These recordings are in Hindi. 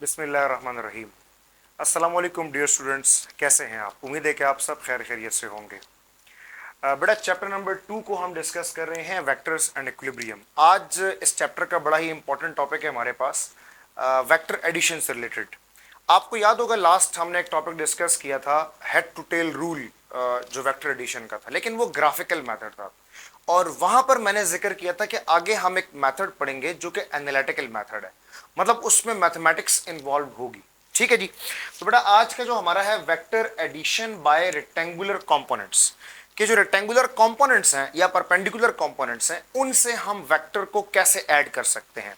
बिस्मिल्लाहिर्रहमानिर्रहीम। अस्सलाम वालेकुम डियर स्टूडेंट्स, कैसे हैं आप? उम्मीद है कि आप सब खैर खैरियत से होंगे। बेटा, चैप्टर नंबर 2 को हम डिस्कस कर रहे हैं, वेक्टर्स एंड इक्विलिब्रियम। आज इस चैप्टर का बड़ा ही इंपॉर्टेंट टॉपिक है हमारे पास, वेक्टर एडिशन से रिलेटेड। आपको याद होगा लास्ट हमने एक टॉपिक डिस्कस किया था, हेड टू टेल रूल, जो वेक्टर एडिशन का था, लेकिन वो ग्राफिकल मेथड था। और वहां पर मैंने जिक्र किया था कि आगे हम एक मेथड पढ़ेंगे जो कि एनालिटिकल मेथड है, मतलब उसमें मैथमेटिक्स इन्वॉल्व होगी। ठीक है जी। तो बेटा, आज का जो हमारा है vector addition by rectangular components, कि जो रेक्टेंगुलर कंपोनेंट्स हैं या परपेंडिकुलर कंपोनेंट्स हैं, उनसे हम वेक्टर को कैसे ऐड कर सकते हैं।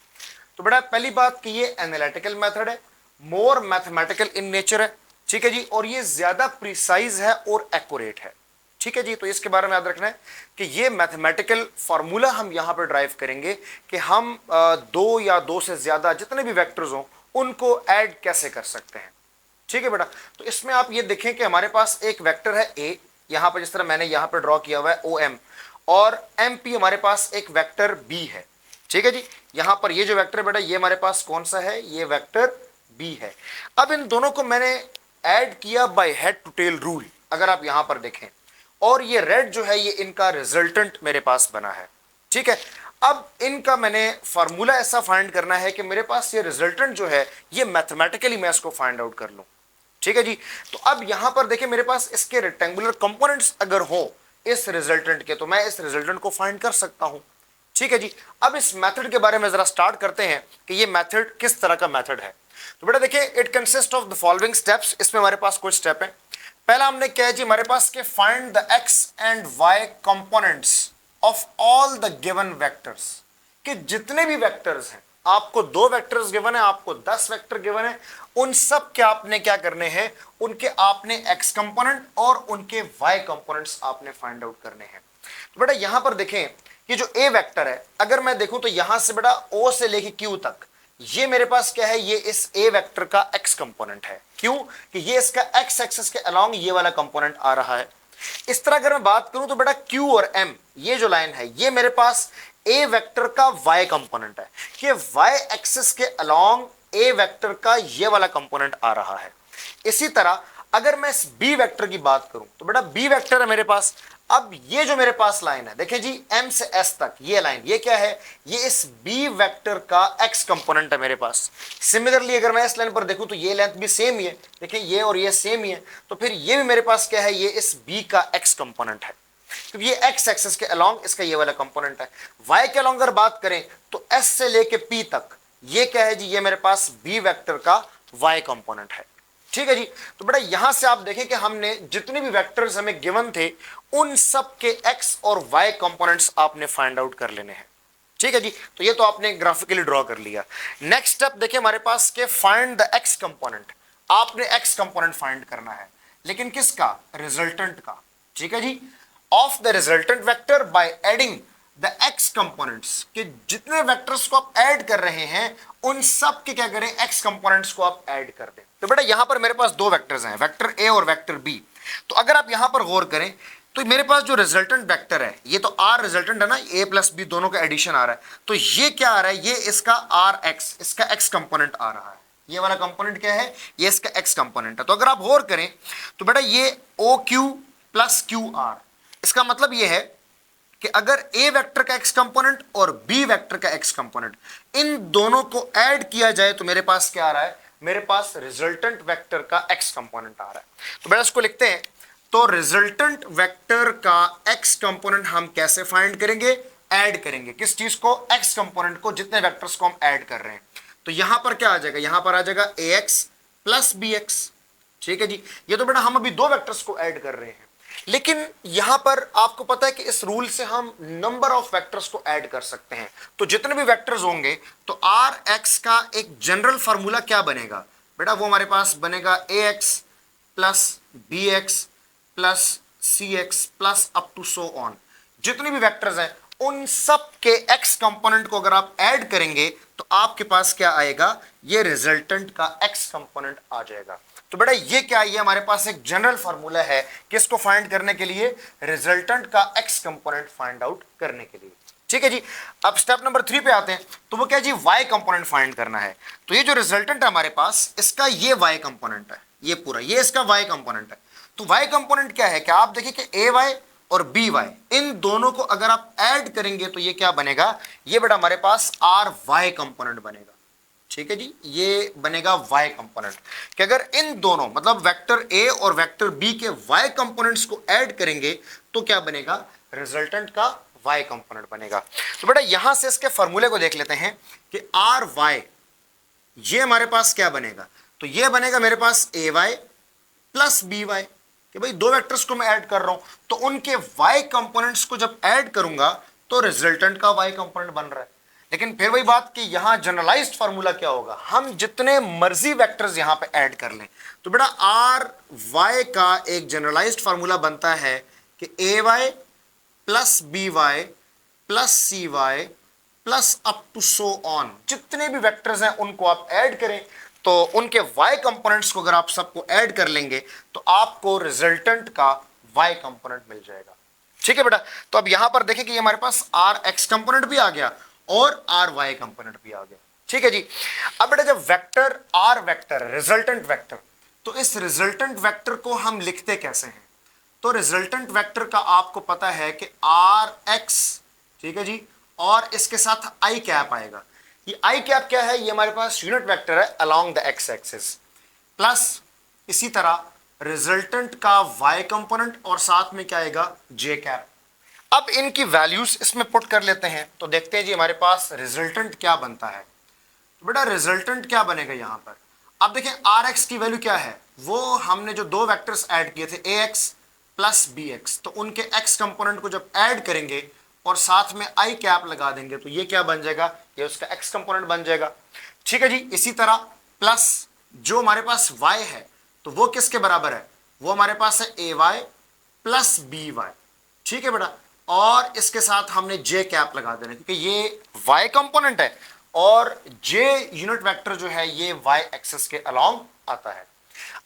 तो बेटा, पहली बात कि ये एनालिटिकल मेथड है, मोर मैथमेटिकल इन नेचर है। ठीक है जी। और ये ज्यादा प्रिसाइज है और एक्यूरेट है। ठीक है जी। तो इसके बारे में याद रखना है कि ये मैथमेटिकल फॉर्मूला हम यहां पर ड्राइव करेंगे कि हम दो या दो से ज्यादा जितने भी वेक्टर्स हो उनको ऐड कैसे कर सकते हैं। ठीक है बेटा। तो इसमें आप ये देखें कि हमारे पास एक वेक्टर है ए, यहां पर जिस तरह मैंने यहां पर ड्रॉ किया हुआ है ओ एम, और एम पी हमारे पास एक वेक्टर बी है। ठीक है जी। यहां पर ये जो वेक्टर बेटा, ये हमारे पास कौन सा है? ये वेक्टर बी है। अब इन दोनों को मैंने ऐड किया by head to tail rule, अगर आप यहां पर देखें, और ये रेड जो है ये इनका रिजल्टेंट मेरे पास बना है। ठीक है। अब इनका मैंने फार्मूला ऐसा फाइंड करना है कि मेरे पास ये रिजल्टेंट जो है ये मैथमेटिकली मैं इसको फाइंड आउट कर लूं। ठीक है जी। तो अब यहां पर देखिए, मेरे पास इसके रेक्टेंगुलर कंपोनेंट्स अगर हो इस रिजल्टेंट के, तो मैं इस रिजल्टेंट को फाइंड कर सकता हूं। ठीक है जी। अब इस मेथड के बारे में जरा स्टार्ट करते हैं कि ये मेथड किस तरह का मेथड है। तो बेटा देखिए, it consist of the following steps. इसमें हमारे पास कुछ स्टेप है। पहला हमने क्या है जी, हमारे पास के find the x and y components of all the given vectors, कि जितने भी वेक्टर्स हैं, आपको 2 वेक्टर्स गिवन है, आपको 10 वेक्टर गिवन है, उन सब के आपने क्या करने हैं, उनके आपने एक्स कंपोनेंट और उनके वाई कंपोनेंट्स आपने फाइंड आउट करने हैं। तो बेटा यहां पर देखें, ये जो ए वेक्टर है, अगर मैं देखूं तो यहां से बेटा ओ से लेके क्यू तक, ये मेरे पास क्या है, ये इस ए वेक्टर का एक्स कंपोनेंट है। क्यों? कि ये इसका एक्स एक्सिस के अलोंग ये वाला कंपोनेंट आ रहा है। इस तरह अगर मैं बात करूं तो बेटा क्यू और एम, ये जो लाइन है, ये मेरे पास ए वेक्टर का वाई कंपोनेंट है। ये वाई एक्सिस के अलोंग ए वेक्टर का ये वाला कंपोनेंट आ रहा है। इसी तरह अगर मैं इस बी वेक्टर की बात करूं तो बेटा बी वेक्टर है मेरे पास। अब ये जो मेरे पास लाइन है, देखिए जी, एम से एस तक ये लाइन, ये क्या है? ये इस बी वेक्टर का एक्स कंपोनेंट है मेरे पास। सिमिलरली अगर मैं इस लाइन पर देखूं तो ये लेंथ भी सेम ही है, देखिए ये और ये सेम ही है, तो फिर ये भी मेरे पास क्या है? ये इस बी का एक्स कंपोनेंट है, क्योंकि ये एक्स एक्सिस के अलोंग इसका ये वाला कंपोनेंट है। वाई के अलोंग अगर बात करें तो एस से लेके पी तक ये क्या है जी? ये मेरे पास बी वेक्टर का वाई कंपोनेंट है। ठीक है जी। तो बेटा यहां से आप देखें कि हमने जितने भी वेक्टर्स हमें गिवन थे, उन सब के एक्स और वाई कंपोनेंट्स आपने फाइंड आउट कर लेने हैं। ठीक है जी। तो ये तो आपने ग्राफिकली ड्रॉ कर लिया। नेक्स्ट स्टेप देखिए हमारे पास के फाइंड द एक्स कंपोनेंट। आपने एक्स कंपोनेंट फाइंड करना है, लेकिन किसका? रिजल्टेंट का। ठीक है जी। Of the resultant vector by adding the x components, कि जितने वेक्टर्स को आप ऐड कर रहे हैं उन सब के क्या करें? एक्स कंपोनेंट्स को आप ऐड कर दें। तो बेटा यहां पर मेरे पास 2 वेक्टर्स हैं, वेक्टर ए और वेक्टर बी। तो अगर आप यहां पर गौर करें तो मेरे पास जो रिजल्टेंट वेक्टर है, ये तो आर रिजल्टेंट है ना, ए प्लस बी दोनों का एडिशन आ रहा है, तो ये क्या आ रहा है? ये इसका आर एक्स, इसका एक्स कंपोनेंट आ रहा है। ये वाला कंपोनेंट क्या है? ये इसका एक्स कंपोनेंट है। तो अगर आप गौर करें तो बेटा ये O Q plus Q R, इसका मतलब ये है कि अगर ए वेक्टर का एक्स कंपोनेंट और बी वेक्टर का एक्स कंपोनेंट, इन दोनों को ऐड किया जाए तो मेरे पास क्या आ रहा है? मेरे पास रिजल्टेंट वेक्टर का एक्स कंपोनेंट आ रहा है। तो बेटा इसको लिखते हैं। तो रिजल्टेंट वेक्टर का एक्स कंपोनेंट हम कैसे फाइंड करेंगे? ऐड करेंगे। किस चीज को? एक्स कंपोनेंट को, जितने वेक्टर्स को हम ऐड कर रहे हैं। तो यहां पर क्या आ जाएगा? यहां पर आ जाएगा a x plus B x. ठीक है जी। ये तो बेटा हम अभी 2 वेक्टर्स को ऐड कर रहे हैं, लेकिन यहां पर आपको पता है कि इस रूल से हम नंबर ऑफ वेक्टर्स को ऐड कर सकते हैं। तो जितने भी वेक्टर्स होंगे तो आर एक्स का एक जनरल फार्मूला क्या बनेगा बेटा? वो हमारे पास बनेगा A x plus B x plus C x plus up to so on. जितने भी वेक्टर्स हैं उन सब के एक्स कंपोनेंट को अगर आप ऐड करेंगे तो आपके पास क्या आएगा? ये रिजल्टेंट का एक्स कंपोनेंट आ जाएगा। तो बेटा ये क्या है? ये हमारे पास एक जनरल फार्मूला है किसको फाइंड करने के लिए? रिजल्टेंट का एक्स कंपोनेंट फाइंड आउट करने के लिए। ठीक है जी। अब स्टेप नंबर 3 पे आते हैं, तो वो क्या है जी, वाई कंपोनेंट फाइंड करना है। तो ये जो रिजल्टेंट है हमारे पास, इसका ये वाई कंपोनेंट है, ये पूरा ये इसका वाई कंपोनेंट है। तो वाई कंपोनेंट क्या है, क्या आप देखिए कि ए वाई और बी वाई, इन दोनों को अगर आप ऐड करेंगे तो ये क्या बनेगा, ये बेटा हमारे पास आर वाई कंपोनेंट बनेगा। ठीक है जी, ये बनेगा y कंपोनेंट। कि अगर इन दोनों मतलब वेक्टर a और वेक्टर b के y कंपोनेंट्स को ऐड करेंगे तो क्या बनेगा, रिजल्टेंट का y कंपोनेंट बनेगा। तो बेटा यहां से इसके फॉर्मूले को देख लेते हैं कि आर वाई, ये हमारे पास क्या बनेगा, तो ये बनेगा मेरे पास ए वाई प्लस बी वाई। कि भाई दो वेक्टर्स को मैं ऐड कर रहा हूं, तो उनके y कंपोनेंट्स को जब ऐड करूंगा तो रिजल्टेंट का y कंपोनेंट बन रहा है। लेकिन फिर वही बात कि यहां जनरलाइज्ड फार्मूला क्या होगा, हम जितने मर्जी वेक्टर्स यहां पे ऐड कर लें, तो बेटा आर वाई का एक जनरलाइज्ड फार्मूला बनता है कि A y plus B y plus C y plus up to so on, जितने भी वेक्टर्स हैं उनको आप ऐड करें, तो उनके y कंपोनेंट्स को अगर आप सबको ऐड कर लेंगे तो आपको रिजल्टेंट का y कंपोनेंट मिल जाएगा। ठीक है बेटा, तो अब यहां पर देखें कि ये हमारे पास आर एक्स कंपोनेंट भी आ गया और आर वाई कंपोनेंट भी आ गया। ठीक है जी। अब बेटा जब vector R vector resultant vector, तो इस रिजल्टेंट वेक्टर को हम लिखते कैसे हैं, तो रिजल्टेंट वेक्टर का आपको पता है कि आर एक्स, ठीक है जी, और इसके साथ आई कैप आएगा। ये आई कैप क्या है, ये हमारे पास यूनिट वेक्टर है along the x axis, plus इसी तरह रिजल्टेंट का वाई कंपोनेंट और साथ में क्या आएगा, जे कैप। अब इनकी वैल्यूज इसमें पुट कर लेते हैं, तो देखते हैं जी हमारे पास रिजल्टेंट क्या बनता है। तो बेटा रिजल्टेंट क्या बनेगा यहां पर, अब देखें आर एक्स की वैल्यू क्या है, वो हमने जो दो वेक्टर्स ऐड किए थे ए एक्स प्लस बी एक्स, तो उनके एक्स कंपोनेंट को जब ऐड करेंगे और साथ में आई कैप लगा देंगे तो ये क्या बन जाएगा, ये उसका एक्स कंपोनेंट बन जाएगा। ठीक है जी। इसी तरह प्लस जो हमारे पास वाई है, तो वो किसके बराबर है, वो हमारे पास है ए वाई प्लस बी वाई। ठीक है बेटा, और इसके साथ हमने जे कैप लगा देना, क्योंकि ये y कंपोनेंट है और j यूनिट वेक्टर जो है ये y एक्सिस के अलोंग आता है।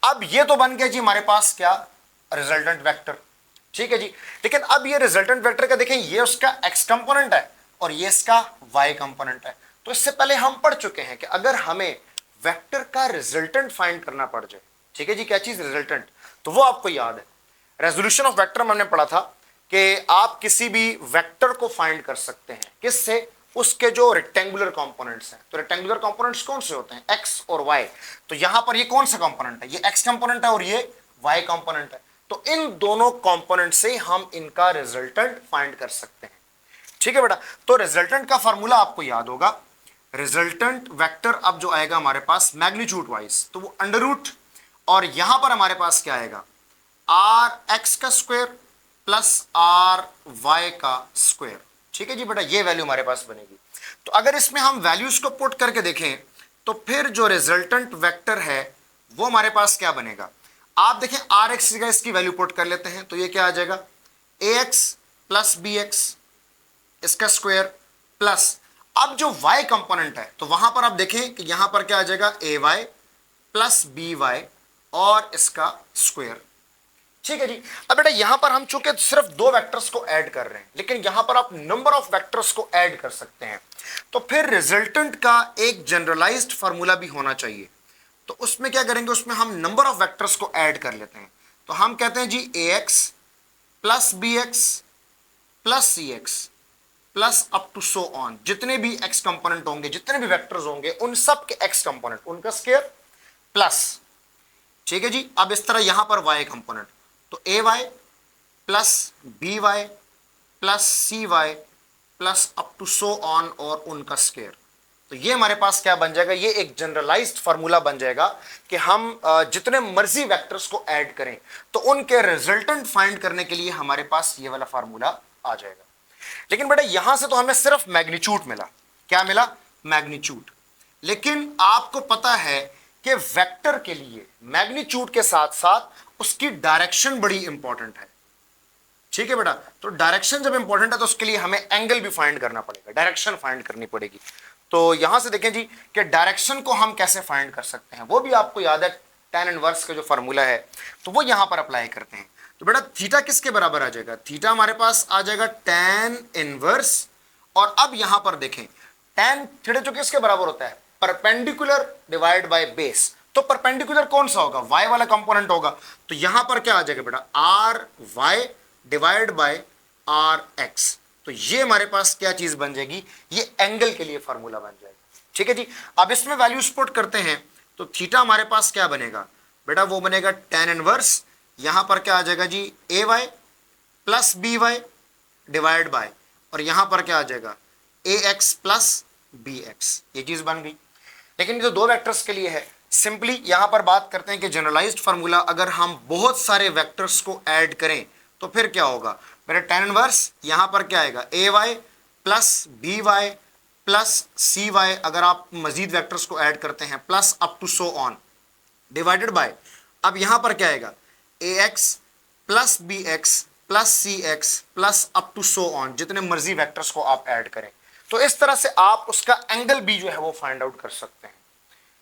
अब ये तो बन गया जी हमारे पास क्या, रिजल्टेंट वेक्टर। ठीक है जी। लेकिन अब ये रिजल्टेंट वेक्टर का देखें, ये उसका x कंपोनेंट है और ये इसका y कंपोनेंट है। तो इससे पहले हम पढ़ चुके हैं कि अगर हमें वेक्टर का रिजल्टेंट फाइंड करना पड़ जाए, ठीक है जी, क्या चीज रिजल्टेंट, तो वो आपको याद है रेजोल्यूशन ऑफ वेक्टर में हमने पढ़ा था कि आप किसी भी वेक्टर को फाइंड कर सकते हैं किससे, उसके जो रेक्टेंगुलर कंपोनेंट्स हैं। तो रेक्टेंगुलर कंपोनेंट्स कौन से होते हैं, x और y। तो यहां पर ये कौन सा कंपोनेंट है, ये x कंपोनेंट है और ये y कंपोनेंट है। तो इन दोनों कंपोनेंट से हम इनका रिजल्टेंट फाइंड कर सकते हैं। ठीक है बेटा, तो रिजल्टेंट का फॉर्मूला आपको याद होगा, रिजल्टेंट वेक्टर अब जो आएगा हमारे पास मैग्नीट्यूड वाइज, तो वो अंडर रूट, और यहां पर हमारे पास क्या आएगा, आर एक्स का स्क्वायर प्लस आर वाई का स्क्वायर। ठीक है जी बेटा, ये वैल्यू हमारे पास बनेगी। तो अगर इसमें हम वैल्यूज को पुट करके देखें तो फिर जो रिजल्टेंट वेक्टर है वो हमारे पास क्या बनेगा, आप देखें आर एक्स का इसकी वैल्यू पुट कर लेते हैं, तो ये क्या आ जाएगा, a x plus B x इसका स्क्वायर प्लस, अब जो y कंपोनेंट है तो वहां पर आप देखें कि यहां पर क्या आ जाएगा, ए वाई प्लस बी वाई और इसका स्क्वायर। ठीक है जी। अब बेटा यहां पर हम चूंकि सिर्फ दो वेक्टर्स को ऐड कर रहे हैं, लेकिन यहां पर आप नंबर ऑफ वेक्टर्स को ऐड कर सकते हैं, तो फिर रिजल्टेंट का एक जनरलाइज्ड फार्मूला भी होना चाहिए। तो उसमें क्या करेंगे, उसमें हम नंबर ऑफ वेक्टर्स को ऐड कर लेते हैं। तो हम कहते हैं जी A x plus B x plus C x plus up to so on, जितने भी एक्स कंपोनेंट होंगे, जितने भी वेक्टर्स होंगे, उन सब के एक्स कंपोनेंट उनका स्क्वायर प्लस। ठीक है जी। अब इस तरह यहां पर वाई कंपोनेंट, तो a y plus B y plus C y plus up to so on और उनका स्क्वायर। तो ये हमारे पास क्या बन जाएगा, ये एक जनरलाइज्ड फार्मूला बन जाएगा कि हम जितने मर्जी वेक्टर्स को ऐड करें तो उनके रिजल्टेंट फाइंड करने के लिए हमारे पास ये वाला फार्मूला आ जाएगा। लेकिन बेटा यहां से तो हमें सिर्फ मैग्नीट्यूड मिला, क्या मिला, मैग्नीट्यूड। लेकिन आपको पता है कि वेक्टर के लिए मैग्नीट्यूड के साथ साथ उसकी डायरेक्शन बड़ी इंपॉर्टेंट है। ठीक है बेटा, तो डायरेक्शन जब इंपॉर्टेंट है तो उसके लिए हमें एंगल भी फाइंड करना पड़ेगा, डायरेक्शन फाइंड करनी पड़ेगी। तो यहां से देखें जी कि डायरेक्शन को हम कैसे फाइंड कर सकते हैं, वो भी आपको याद है, tan इनवर्स का जो फार्मूला है तो वो यहां पर अप्लाई करते हैं। तो बेटा थीटा किसके बराबर आ जाएगा, थीटा हमारे पास आ जाएगा tan इनवर्स और अब यहां पर देखें tan थीटा जो किसके बराबर होता है, परपेंडिकुलर डिवाइड बाय बेस। तो परपेंडिकुलर कौन सा होगा, y वाला कंपोनेंट होगा। तो यहां पर क्या आ जाएगा बेटा, R y divide by R x. तो ये हमारे पास क्या चीज बन जाएगी, ये एंगल के लिए फॉर्मूला बन जाएगा। ठीक है जी, अब इसमें वैल्यूज पुट करते हैं तो थीटा हमारे पास क्या बनेगा बेटा, वो बनेगा tan इनवर्स, यहां पर क्या आ जाएगा जी, a y plus B y divide by, और यहां पर क्या आ जाएगा, a x plus B x. ये चीज बन गई। लेकिन ये तो दो वेक्टर्स के लिए है। सिंपली यहां पर बात करते हैं कि जनरलाइज्ड फार्मूला अगर हम बहुत सारे वेक्टर्स को ऐड करें तो फिर क्या होगा मेरा, tan इनवर्स यहां पर क्या आएगा, a y plus B y plus C y, अगर आप मजीद वेक्टर्स को ऐड करते हैं plus up to so on, divided by, अब यहां पर क्या आएगा, a x plus B x plus C x plus up to so on, जितने मर्जी वेक्टर्स को आप ऐड करें। तो इस तरह से आप उसका एंगल भी जो है वो फाइंड आउट कर सकते हैं।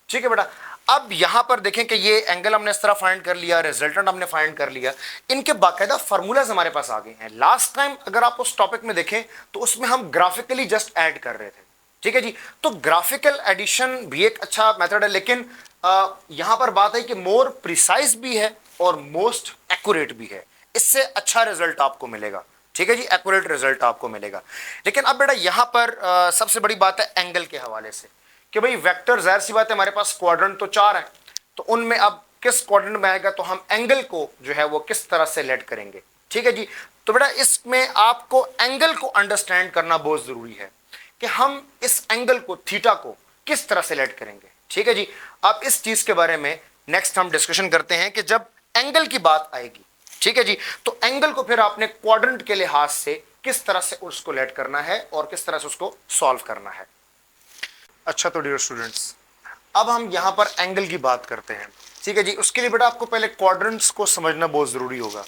ठीक है बेटा, अब यहां पर देखें कि ये एंगल हमने इस तरह फाइंड कर लिया, रिजल्टेंट हमने फाइंड कर लिया, इनके बाकायदा फार्मूलाज हमारे पास आ गए हैं। लास्ट टाइम अगर आप उस टॉपिक में देखें तो उसमें हम ग्राफिकली जस्ट ऐड कर रहे थे। ठीक है जी, तो ग्राफिकल एडिशन भी एक अच्छा मेथड है, लेकिन यहां पर बात है कि मोर प्रिसाइज भी है और मोस्ट एक्यूरेट भी है, इससे अच्छा रिजल्ट आपको मिलेगा। ठीक है जी, एक्यूरेट रिजल्ट आपको मिलेगा। लेकिन अब बेटा यहां पर सबसे बड़ी बात है एंगल के हवाले से कि भाई वेक्टर जाहिर सी बात है हमारे पास क्वाड्रेंट तो 4 है, तो उनमें अब किस क्वाड्रेंट में आएगा, तो हम एंगल को जो है वो किस तरह से लेट करेंगे। ठीक है जी, तो बेटा इसमें आपको एंगल को अंडरस्टैंड करना बहुत जरूरी है कि हम इस एंगल को, थीटा को किस तरह से लेट करेंगे। ठीक है जी, अब इस चीज के बारे में नेक्स्ट हम डिस्कशन करते हैं कि जब एंगल की बात आएगी, ठीक है जी, तो एंगल को फिर आपने क्वाड्रेंट के लिहाज से किस तरह से उसको लेट करना है और किस तरह से उसको सॉल्व करना है। अच्छा, तो डियर स्टूडेंट्स, अब हम यहां पर एंगल की बात करते हैं। ठीक है जी, उसके लिए बेटा आपको पहले क्वाड्रेंट्स को समझना बहुत जरूरी होगा।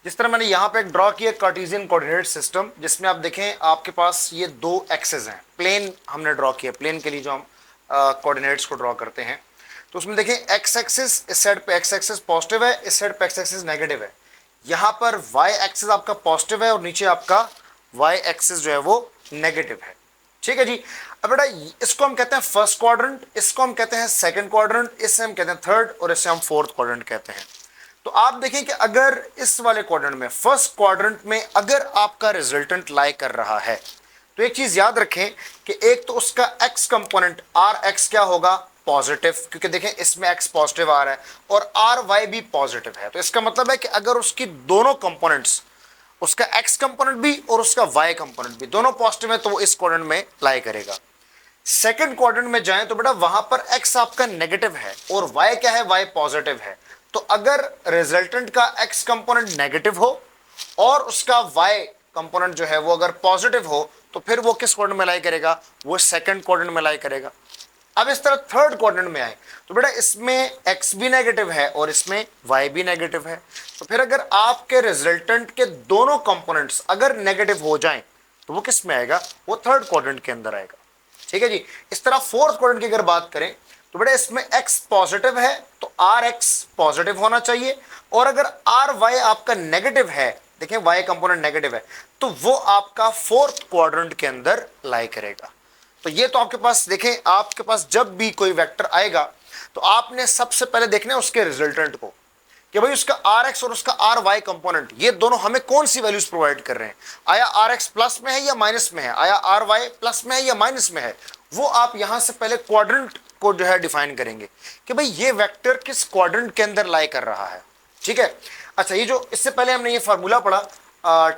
जिस तरह मैंने यहां पे एक ड्रॉ किया कार्टेशियन कोऑर्डिनेट सिस्टम, जिसमें आप देखें आपके पास ये दो एक्सेस हैं, प्लेन हमने ड्रॉ किया, प्लेन के लिए जो हम कोऑर्डिनेट्स को ड्रॉ करते हैं, तो उसमें देखें एक्स एक्सिस, इस साइड पे एक्स एक्सिस पॉजिटिव है, इस साइड पे एक्स एक्सिस नेगेटिव है। यहां पर वाई एक्सिस आपका पॉजिटिव है और नीचे आपका वाई एक्सिस जो है वो नेगेटिव है। ठीक है जी, अब बेटा इसको हम कहते हैं फर्स्ट क्वाड्रेंट, इसको हम कहते हैं सेकंड क्वाड्रेंट, इससे हम कहते हैं थर्ड, और इससे हम फोर्थ क्वाड्रेंट कहते हैं। तो आप देखें कि अगर इस वाले क्वाड्रेंट में, फर्स्ट क्वाड्रेंट में अगर आपका रिजल्टेंट लाई कर रहा है, तो एक चीज याद रखें कि एक तो उसका एक्स कंपोनेंट आर एक्स क्या होगा, पॉजिटिव, क्योंकि देखें इसमें एक्स पॉजिटिव आ रहा है और आर वाई भी पॉजिटिव है। तो इसका मतलब है कि अगर उसकी दोनों कंपोनेंट्स, उसका एक्स कंपोनेंट भी और उसका वाई कंपोनेंट भी दोनों पॉजिटिव है, तो वो इस क्वाड्रेंट में लाई करेगा। सेकंड क्वाड्रेंट में जाएं तो बेटा वहां पर एक्स आपका नेगेटिव है और वाई क्या है, वाई पॉजिटिव है। तो अगर रिजल्टेंट का एक्स कंपोनेंट नेगेटिव हो और उसका वाई कंपोनेंट जो है वो अगर पॉजिटिव हो, तो फिर वो किस क्वाड्रेंट में लाई करेगा, वो सेकंड क्वाड्रेंट में लाई करेगा। अब इस तरह थर्ड क्वाड्रेंट में आए तो बेटा इसमें x भी नेगेटिव है और इसमें y भी नेगेटिव है। तो फिर अगर आपके रिजल्टेंट के दोनों कंपोनेंट्स अगर नेगेटिव हो जाएं तो वो किस में आएगा, वो थर्ड क्वाड्रेंट के अंदर आएगा। ठीक है जी, इस तरह फोर्थ क्वाड्रेंट की अगर बात करें तो बेटा इसमें x पॉजिटिव है तो rx पॉजिटिव होना चाहिए, और अगर ry आपका नेगेटिव है, देखें y कंपोनेंट नेगेटिव है, तो वो आपका फोर्थ क्वाड्रेंट के अंदर लाई करेगा। तो ये तो आपके पास देखें, आपके पास जब भी कोई वेक्टर आएगा तो आपने सबसे पहले देखना है उसके रिजल्टेंट को कि भाई उसका आर एक्स और उसका आर वाई कंपोनेंट, ये दोनों हमें कौन सी वैल्यूज प्रोवाइड कर रहे हैं, आया आर एक्स प्लस में है या माइनस में है, आया आर वाई प्लस में है या माइनस में है। वो आप यहां से पहले क्वाड्रेंट को जो है डिफाइन करेंगे कि भाई ये वेक्टर किस क्वाड्रेंट के अंदर लाई कर रहा है। ठीक है, अच्छा, ये जो इससे पहले हमने ये फार्मूला पढ़ा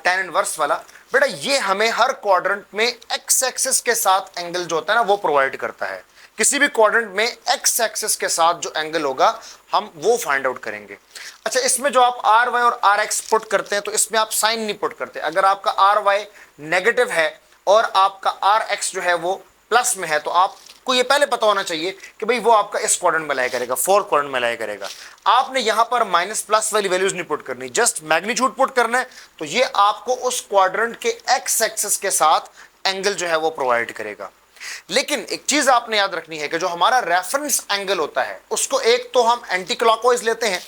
tan इनवर्स वाला, बेटा ये हमें हर क्वाड्रेंट में एक्स एक्सिस के साथ एंगल जो होता है ना वो प्रोवाइड करता है। किसी भी क्वाड्रेंट में एक्स एक्सिस के साथ जो एंगल होगा हम वो फाइंड आउट करेंगे। अच्छा, इसमें जो आप आर वाई और आर एक्स पुट करते हैं तो इसमें आप साइन नहीं पुट करते। अगर आपका आर वाई नेगेटिव है और आपका आर एक्स जो है वो प्लस में है, तो आपको ये पहले पता होना चाहिए कि भाई वो आपका इस क्वाड्रेंट में लाई करेगा, फोर्थ क्वाड्रेंट में लाई करेगा। आपने यहां पर माइनस प्लस वाली वैल्यूज नहीं पुट करनी, जस्ट मैग्नीट्यूड पुट करना है। तो ये आपको उस क्वाड्रेंट के एक्स एक्सिस के साथ एंगल जो है वो प्रोवाइड करेगा। लेकिन एक चीज आपने याद रखनी है कि जो हमारा रेफरेंस एंगल होता है उसको एक तो हम एंटी क्लॉकवाइज लेते हैं,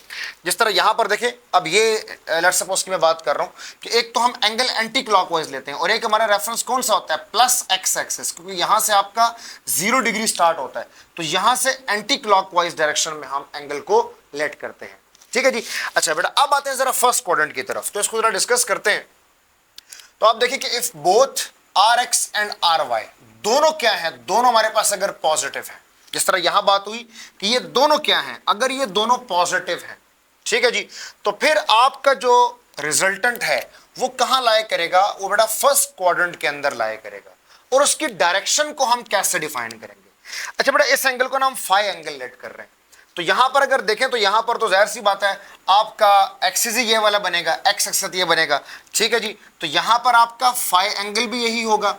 जिस तरह यहां पर देखें, अब ये लेट्स सपोज कि मैं बात कर रहा हूं कि एक तो हम एंगल एंटी क्लॉकवाइज लेते हैं और एक हमारा रेफरेंस कौन सा होता है, प्लस एक्स एक्सिस, क्योंकि यहां से आपका 0 डिग्री स्टार्ट होता है, तो यहां से एंटी क्लॉकवाइज डायरेक्शन में हम एंगल को लेट करते हैं। ठीक है जी। अच्छा बेटा, अब आते हैं जरा फर्स्ट क्वाड्रेंट की तरफ, तो इसको जरा डिस्कस करते हैं। तो आप देखिए कि if both R x and R y, दोनों क्या है, दोनों हमारे पास अगर पॉजिटिव है, जिस तरह यहां बात हुई कि ये दोनों क्या हैं, अगर ये दोनों पॉजिटिव हैं, ठीक है जी, तो फिर आपका जो रिजल्टेंट है वो कहां लाया करेगा, वो बेटा फर्स्ट क्वाड्रेंट के अंदर लाया करेगा। और उसकी डायरेक्शन को हम कैसे डिफाइन करेंगे? अच्छा बेटा, इस एंगल को ना हम फाई एंगल लेट कर रहे हैं, तो यहां पर अगर देखें तो यहां पर तो जाहिर सी बात है आपका एक्सिस ही ये वाला बनेगा, एक्स एक्सिस ये बनेगा, ठीक है जी। तो यहां पर आपका फाई एंगल भी यही होगा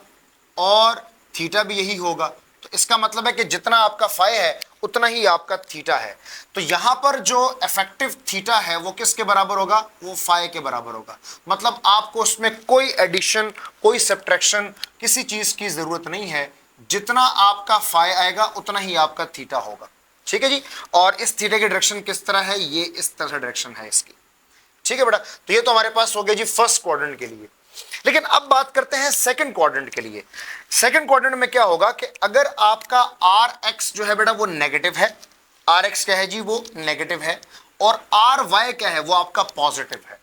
और थीटा भी यही होगा, तो इसका मतलब है कि जितना आपका फाई है उतना ही आपका थीटा है। तो यहां पर जो इफेक्टिव थीटा है वो किसके बराबर होगा, वो फाई के बराबर होगा। मतलब आपको उसमें कोई एडिशन, कोई सब्ट्रैक्शन, किसी चीज की जरूरत नहीं है, जितना आपका फाई आएगा उतना ही आपका थीटा होगा। ठीक है जी। और इस थीटा की डायरेक्शन किस तरह है, ये इस तरह से डायरेक्शन है इसकी। ठीक है बेटा, तो ये तो हमारे पास हो गया जी फर्स्ट क्वाड्रेंट के लिए। लेकिन अब बात करते हैं सेकंड क्वाड्रेंट के लिए। सेकंड क्वाड्रेंट में क्या होगा कि अगर आपका आर एक्स जो है बेटा वो नेगेटिव है, आर एक्स क्या है जी, वो नेगेटिव है, और आर वाई क्या है, वो आपका पॉजिटिव है।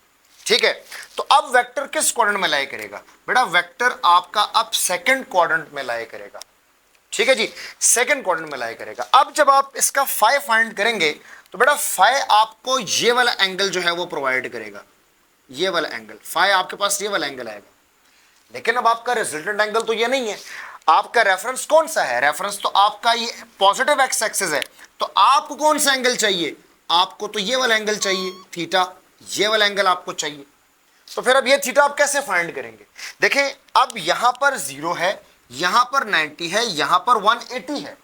ठीक है, तो अब वेक्टर किस क्वाड्रेंट में लाई करेगा बेटा, वेक्टर आपका अब सेकंड क्वाड्रेंट में लाई करेगा। ठीक है जी, सेकंड क्वाड्रेंट में लाई करेगा। अब जब आप इसका फाई फाइंड करेंगे तो बेटा फाई आपको ये वाला एंगल जो है वो प्रोवाइड करेगा, ये वाला एंगल, फाई आपके पास ये वाला एंगल आएगा। लेकिन अब आपका रिजल्टेंट एंगल तो ये नहीं है, आपका रेफरेंस कौन सा है, रेफरेंस तो आपका ये पॉजिटिव एक्स एक्सिस है, तो आपको कौन सा एंगल चाहिए, आपको तो ये वाला एंगल चाहिए, थीटा, ये वाला एंगल आपको चाहिए। तो फिर अब ये थीटा आप कैसे फाइंड करेंगे? देखें, अब यहां पर 0 है, यहां पर 90 है, यहां पर 180 है,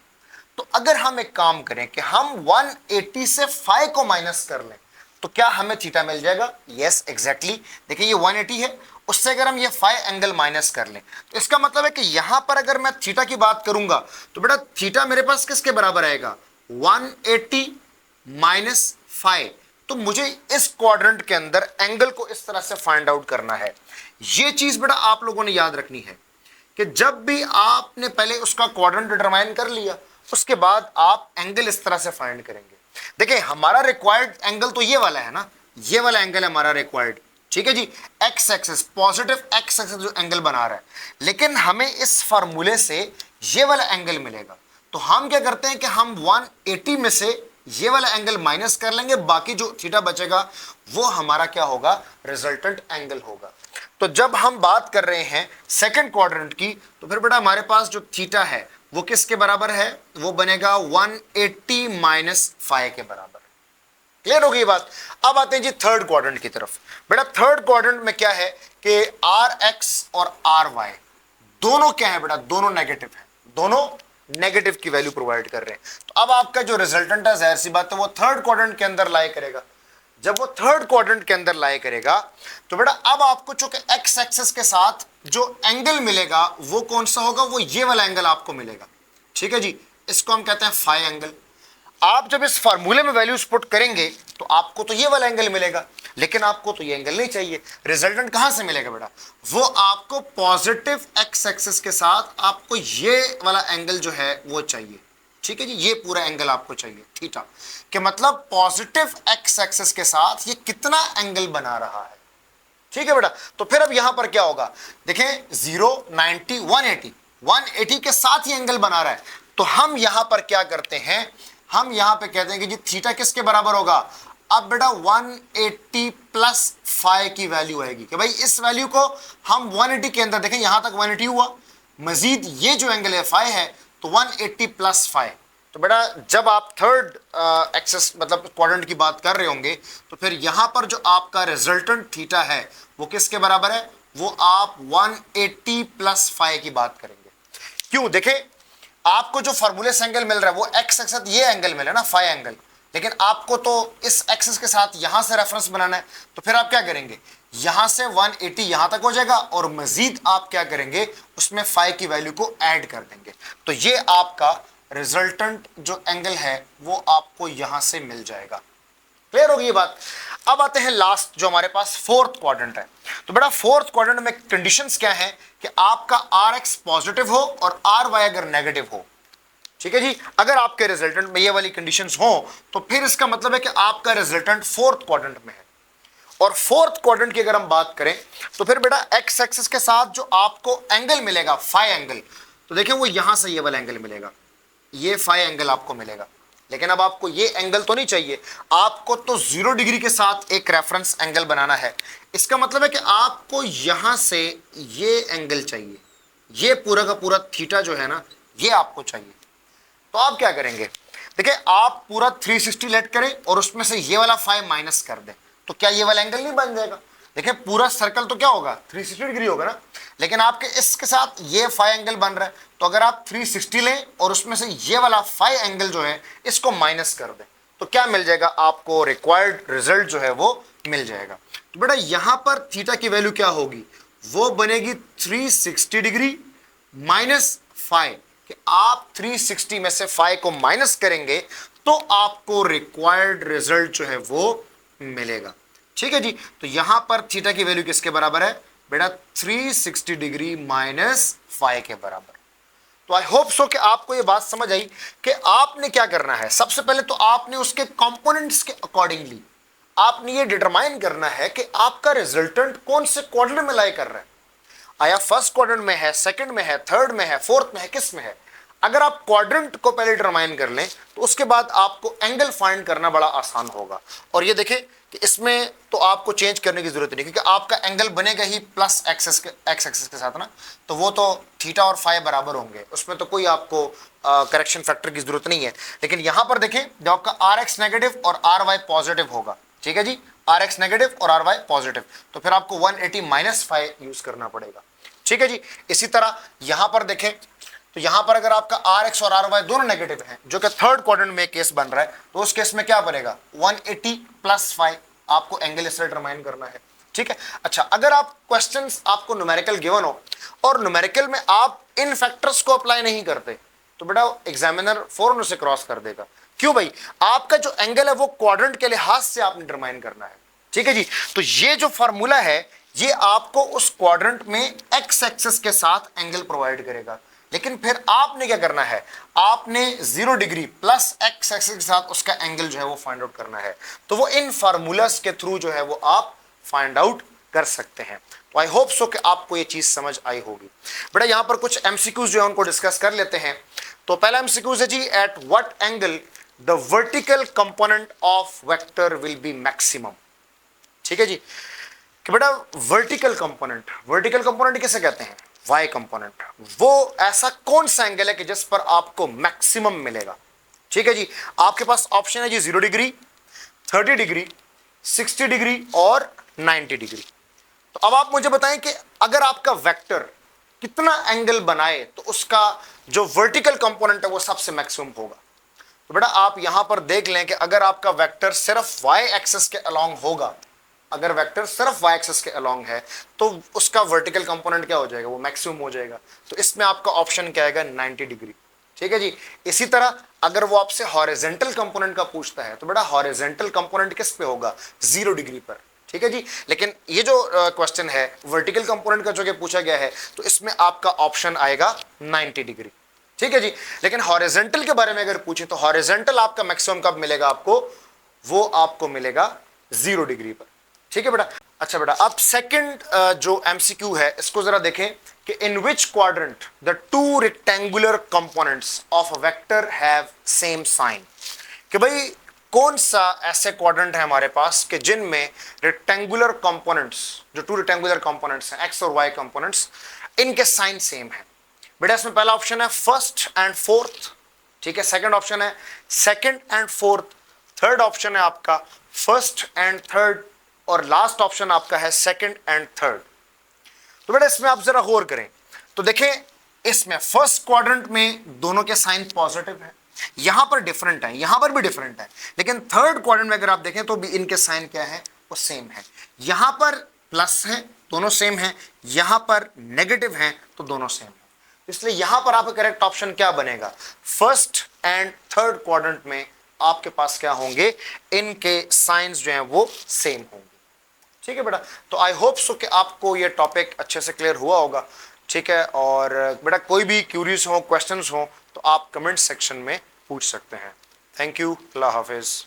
तो अगर हम एक काम करें कि हम 180 से फाई को माइनस कर लें तो क्या हमें थीटा मिल जाएगा? Yes exactly. देखिए ये 180 है, उससे अगर हम ये फाई एंगल माइनस कर लें तो इसका मतलब है कि यहां पर अगर मैं थीटा की बात करूंगा तो बेटा थीटा मेरे पास किसके बराबर आएगा, 180 माइनस फाई। तो मुझे इस क्वाड्रेंट के अंदर एंगल को इस तरह से फाइंड आउट करना है। ये चीज बेटा आप लोगों ने याद रखनी है कि जब भी आपने पहले उसका क्वाड्रेंट डिटरमाइन कर लिया उसके बाद आप एंगल इस तरह से फाइंड करेंगे। देखिए हमारा रिक्वायर्ड एंगल तो ये वाला है ना, ये वाला एंगल है हमारा रिक्वायर्ड, ठीक है जी, x axis, positive x axis जो एंगल बना रहा है, लेकिन हमें इस फार्मूले से ये वाला एंगल मिलेगा। तो हम क्या करते हैं कि हम 180 में से ये वाला एंगल माइनस कर लेंगे, बाकी जो थीटा बचेगा वो हमारा क्या होगा, रिजल्टेंट एंगल होगा। तो जब हम बात कर रहे हैं सेकंड क्वाड्रेंट की तो फिर बेटा हमारे पास जो थीटा है वो किसके बराबर है, वो बनेगा 180 माइनस फाई के बराबर। क्लियर हो गई बात? अब आते हैं जी थर्ड क्वाड्रेंट की तरफ। बेटा थर्ड क्वाड्रेंट में क्या है कि आर एक्स और आर वाई दोनों क्या है बेटा, दोनों नेगेटिव है, दोनों नेगेटिव की वैल्यू प्रोवाइड कर रहे हैं। तो अब आपका जो रिजल्टेंट है जाहिर सी बात है वो थर्ड क्वाड्रेंट के अंदर लाई करेगा। जब वो थर्ड क्वाड्रेंट के अंदर लाई करेगा तो बेटा अब आपको चूंकि एक्स एक्सिस के साथ जो एंगल मिलेगा वो कौन सा होगा, वो ये वाला एंगल आपको मिलेगा। ठीक है जी, इसको हम कहते हैं फाई एंगल। आप जब इस फार्मूले में वैल्यूज पुट करेंगे तो आपको तो ये वाला एंगल मिलेगा, लेकिन आपको तो ये एंगल नहीं चाहिए। रिजल्टेंट कहां से मिलेगा बेटा, वो आपको पॉजिटिव एक्स एक्सिस के साथ आपको ये वाला एंगल जो है वो चाहिए। ठीक है जी, ये पूरा एंगल आपको चाहिए थीटा, कि मतलब पॉजिटिव एक्स एक्सिस के साथ ये कितना एंगल बना रहा है। ठीक है बेटा, तो फिर अब यहां पर क्या होगा, देखें 0, 90, 180 के साथ ही एंगल बना रहा है, तो हम यहां पर क्या करते हैं, हम यहां पे कहते हैं कि जी थीटा किसके बराबर होगा, अब बेटा 180 प्लस फाई की वैल्यू आएगी, कि भाई इस वैल्यू को हम 180 के अंदर, देखें यहां तक 180 हुआ, मजीद ये जो एंगल है फाई है, तो 180 प्लस फाई। तो बेटा जब आप थर्ड एक्सिस मतलब क्वाड्रेंट की बात कर रहे होंगे तो फिर यहां पर जो आपका रिजल्टेंट थीटा है वो किसके बराबर है, वो आप 180 प्लस फाई की बात करेंगे। क्यों, देखें आपको जो फार्मूले से एंगल मिल रहा है वो एक्स एक्सिस ये एंगल मिला ना, फाई एंगल, लेकिन आपको तो इस एक्सिस के साथ यहां से रेफरेंस बनाना है, तो फिर आप क्या करेंगे, यहां से 180 यहां तक हो जाएगा और मजीद आप क्या करेंगे, उसमें फाई की वैल्यू को ऐड कर देंगे। तो ये आपका रिजल्टेंट जो एंगल है वो आपको यहां से मिल जाएगा। क्लियर होगी ये बात। अब आते हैं लास्ट जो हमारे पास फोर्थ क्वाड्रेंट है। तो बेटा फोर्थ क्वाड्रेंट में कंडीशंस क्या है कि आपका आर एक्स पॉजिटिव हो और आर वाई अगर नेगेटिव हो। ठीक है जी, अगर आपके रिजल्टेंट में ये वाली कंडीशंस हो तो फिर इसका मतलब है कि आपका रिजल्टेंट फोर्थ क्वाड्रेंट में है। और फोर्थ क्वाड्रेंट की अगर हम बात करें तो फिर बेटा एक्स एक्सिस के साथ जो आपको एंगल मिलेगा फाई एंगल, तो देखिए वो यहां से ये वाला एंगल मिलेगा, ये फाई एंगल आपको मिलेगा। लेकिन अब आपको ये एंगल तो नहीं चाहिए, आपको तो 0 डिग्री के साथ एक रेफरेंस एंगल बनाना है। इसका मतलब है कि आपको यहां से ये एंगल चाहिए, ये पूरा का पूरा थीटा जो है ना ये आपको चाहिए। तो आप क्या करेंगे, देखिए आप पूरा 360 लेट करें और उसमें से ये वाला फाई माइनस कर दें, तो क्या ये वाला एंगल नहीं बन जाएगा। देखिए पूरा सर्कल तो क्या होगा 360 डिग्री होगा ना, लेकिन आपके इसके साथ ये फाई एंगल बन रहा है, तो अगर आप 360 लें और उसमें से ये वाला फाई एंगल जो है इसको माइनस कर दें, तो क्या मिल जाएगा आपको, रिक्वायर्ड रिजल्ट जो है वो मिल जाएगा। तो बेटा यहां पर थीटा की वैल्यू क्या होगी, वो बनेगी 360 डिग्री माइनस फाई, कि आप 360 में से फाई को माइनस करेंगे तो आपको रिक्वायर्ड रिजल्ट जो है वो मिलेगा। ठीक है जी, तो यहां पर थीटा की वैल्यू किसके बराबर है बेटा, 360 डिग्री माइनस फाई के बराबर। तो आई होप सो कि आपको यह बात समझ आई कि आपने क्या करना है। सबसे पहले तो आपने उसके कंपोनेंट्स के अकॉर्डिंगली आपने ये डिटरमाइन करना है कि आपका रिजल्टेंट कौन से क्वाड्रेंट में लाई कर रहा है, आया फर्स्ट क्वाड्रेंट में है, सेकंड में है, थर्ड में है, फोर्थ में है, किस में है। अगर आप क्वाड्रेंट को पहले डिटरमाइन कर लें तो उसके बाद आपको एंगल फाइंड करना बड़ा आसान होगा। और ये देखें कि इसमें तो आपको चेंज करने की जरूरत नहीं, क्योंकि आपका एंगल बनेगा ही प्लस एक्स एक्सिस के साथ ना, तो वो तो थीटा और फाई बराबर होंगे, उसमें तो कोई आपको करेक्शन फैक्टर की जरूरत नहीं है। लेकिन यहां पर देखें जब आपका आर एक्स नेगेटिव और आर वाई पॉजिटिव होगा, ठीक है जी, आर एक्स नेगेटिव और आर वाई पॉजिटिव, तो फिर आपको 180 माइनस फाई यूज करना पड़ेगा। ठीक है जी, इसी तरह यहां पर देखें तो यहां पर अगर आपका आर एक्स और आर वाई दोनों नेगेटिव हैं, जो कि थर्ड क्वाड्रेंट में केस बन रहा है, तो उस केस में क्या बनेगा 180 प्लस फाई, आपको एंगल इससे डिटरमाइन करना है। ठीक है, अच्छा अगर आप क्वेश्चंस आपको न्यूमेरिकल गिवन हो और न्यूमेरिकल में आप इन फैक्टर्स को अप्लाई नहीं करते, तो बेटा एग्जामिनर फौरन उसे क्रॉस कर देगा। क्यों भाई, आपका जो एंगल है वो क्वाड्रेंट के लिहाज से आपने डिटरमाइन करना है। ठीक है जी, तो ये जो फार्मूला है ये आपको उस क्वाड्रेंट में एक्स एक्सिस के साथ एंगल प्रोवाइड करेगा। लेकिन फिर आपने क्या करना है, आपने 0 डिग्री प्लस एक्स एक्सिस के साथ उसका एंगल जो है वो फाइंड आउट करना है। तो वो इन फार्मूलास के थ्रू जो है वो आप फाइंड आउट कर सकते हैं। तो आई होप सो कि आपको ये चीज समझ आई होगी। बेटा यहां पर कुछ एमसीक्यूज जो है उनको डिस्कस कर लेते हैं। तो पहला एमसीक्यूज है जी, at what angle the vertical component of vector will be maximum. ठीक है जी, कि बेटा वर्टिकल कंपोनेंट किसे कहते हैं, वाई कंपोनेंट। वो ऐसा कौन सा एंगल है कि जिस पर आपको मैक्सिमम मिलेगा। ठीक है जी, आपके पास ऑप्शन है जी 0 डिग्री, 30 डिग्री, 60 डिग्री और 90 डिग्री। तो अब आप मुझे बताएं कि अगर आपका वेक्टर कितना एंगल बनाए तो उसका जो वर्टिकल कंपोनेंट है वो सबसे मैक्सिमम होगा। तो बेटा आप यहां पर देख लें कि अगर आपका वेक्टर सिर्फ वाई एक्सिस के अलोंग होगा, अगर वेक्टर सिर्फ वाई एक्सिस के अलोंग है तो उसका वर्टिकल कंपोनेंट क्या हो जाएगा, वो मैक्सिमम हो जाएगा। तो इसमें आपका ऑप्शन क्या आएगा 90 डिग्री। ठीक है जी, इसी तरह अगर वो आपसे हॉरिजॉन्टल कंपोनेंट का पूछता है तो बेटा हॉरिजॉन्टल कंपोनेंट किस पे होगा, 0 डिग्री पर। ठीक है जी, लेकिन ये जो क्वेश्चन है वर्टिकल कंपोनेंट का जो कि पूछा गया है तो इसमें आपका ऑप्शन आएगा 90 डिग्री। ठीक है जी, लेकिन हॉरिजॉन्टल के बारे में अगर पूछे तो हॉरिजॉन्टल आपका मैक्सिमम कब मिलेगा आपको, वो आपको मिलेगा 0 डिग्री पर। ठीक है बेटा। अच्छा बेटा अब सेकंड जो एमसीक्यू है इसको जरा देखें कि in which quadrant the two rectangular components of a vector have same sign. कि भाई कौन सा ऐसे क्वाड्रेंट है हमारे पास कि जिनमें रेक्टेंगुलर कंपोनेंट्स, जो टू रेक्टेंगुलर कंपोनेंट्स हैं एक्स और वाई कंपोनेंट्स, इनके साइन सेम है। बेटा इसमें पहला ऑप्शन है फर्स्ट एंड फोर्थ, ठीक है, सेकंड ऑप्शन है second and fourth, third option है आपका फर्स्ट एंड थर्ड, और लास्ट ऑप्शन आपका है सेकंड एंड थर्ड। तो बेटा इसमें आप जरा गौर करें तो देखें इसमें फर्स्ट क्वाड्रेंट में दोनों के साइन पॉजिटिव है, यहां पर डिफरेंट है, यहां पर भी डिफरेंट है, लेकिन थर्ड क्वाड्रेंट में अगर आप देखें तो भी इनके साइन क्या है, वो सेम है। यहां पर प्लस है, दोनों सेम है, यहां पर नेगेटिव है तो दोनों सेम है। इसलिए यहां पर आपका करेक्ट ऑप्शन क्या बनेगा, फर्स्ट एंड थर्ड क्वाड्रेंट में आपके पास क्या होंगे, इनके साइंस जो हैं वो सेम होंगे। ठीक है बेटा, तो आई होप सो कि आपको ये टॉपिक अच्छे से क्लियर हुआ होगा। ठीक है, और बेटा कोई भी क्यूरीज हो, क्वेश्चंस हो तो आप कमेंट सेक्शन में पूछ सकते हैं। Thank you, Allah Hafiz.